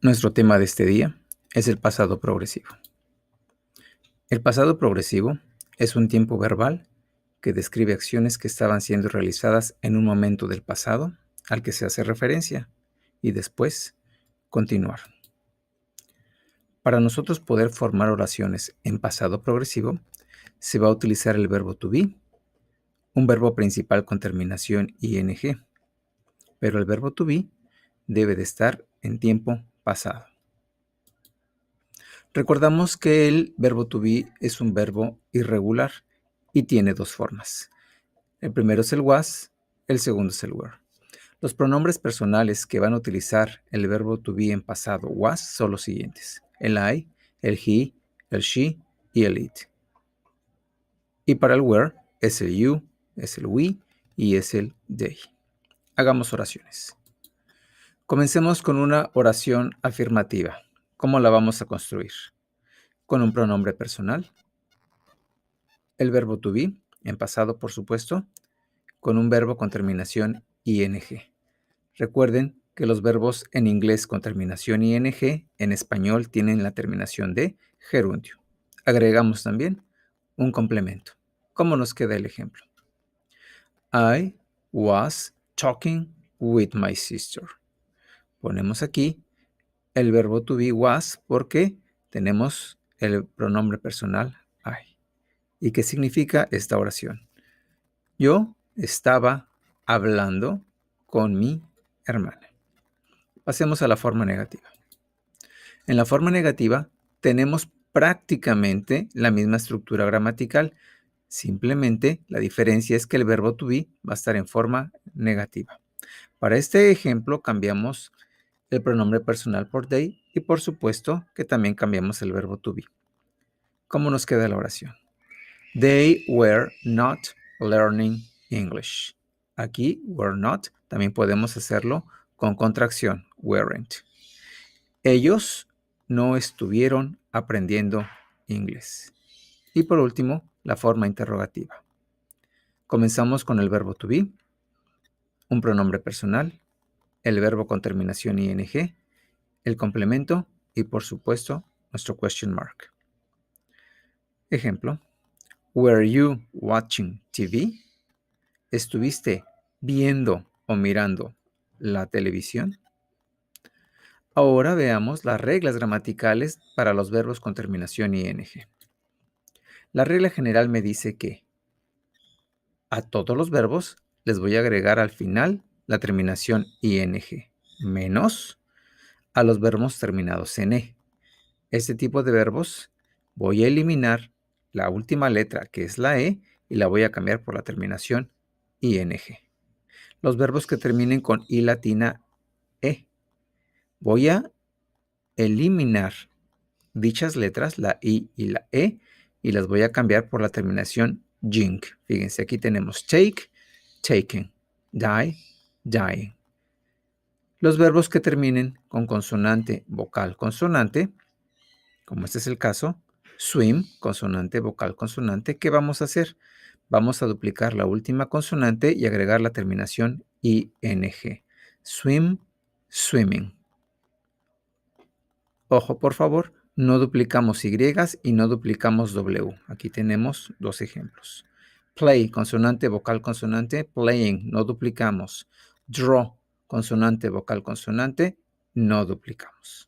Nuestro tema de este día es el pasado progresivo. El pasado progresivo es un tiempo verbal que describe acciones que estaban siendo realizadas en un momento del pasado al que se hace referencia y después continuar. Para nosotros poder formar oraciones en pasado progresivo, se va a utilizar el verbo to be, un verbo principal con terminación ing, pero el verbo to be debe de estar en tiempo pasado. Recordamos que el verbo to be es un verbo irregular y tiene dos formas. El primero es el was, el segundo es el were. Los pronombres personales que van a utilizar el verbo to be en pasado was son los siguientes: el I, el he, el she y el it. Y para el were es el you, es el we y es el they. Hagamos oraciones. Comencemos con una oración afirmativa. ¿Cómo la vamos a construir? Con un pronombre personal, el verbo to be, en pasado por supuesto, con un verbo con terminación ing. Recuerden que los verbos en inglés con terminación ing en español tienen la terminación de gerundio. Agregamos también un complemento. ¿Cómo nos queda el ejemplo? I was talking with my sister. Ponemos aquí el verbo to be was porque tenemos el pronombre personal I. ¿Y qué significa esta oración? Yo estaba hablando con mi hermana. Pasemos a la forma negativa. En la forma negativa tenemos prácticamente la misma estructura gramatical. Simplemente la diferencia es que el verbo to be va a estar en forma negativa. Para este ejemplo cambiamos el pronombre personal por they y por supuesto que también cambiamos el verbo to be. ¿Cómo nos queda la oración? They were not learning English. Aquí, were not, también podemos hacerlo con contracción, weren't. Ellos no estuvieron aprendiendo inglés. Y por último, la forma interrogativa. Comenzamos con el verbo to be, un pronombre personal, el verbo con terminación ing, el complemento y por supuesto nuestro question mark. Ejemplo, were you watching TV? ¿Estuviste viendo o mirando la televisión? Ahora veamos las reglas gramaticales para los verbos con terminación ing. La regla general me dice que a todos los verbos les voy a agregar al final la terminación ing, menos a los verbos terminados en e. Este tipo de verbos voy a eliminar la última letra, que es la e, y la voy a cambiar por la terminación ing. Los verbos que terminen con i latina e, voy a eliminar dichas letras, la i y la e, y las voy a cambiar por la terminación ing. Fíjense, aquí tenemos take, taken, die, dying. Los verbos que terminen con consonante, vocal, consonante, como este es el caso, swim, consonante, vocal, consonante, ¿qué vamos a hacer? Vamos a duplicar la última consonante y agregar la terminación ing. Swim, swimming. Ojo, por favor, no duplicamos Y y no duplicamos W. Aquí tenemos dos ejemplos. Play, consonante, vocal, consonante, playing, no duplicamos. Draw, consonante, vocal, consonante, no duplicamos.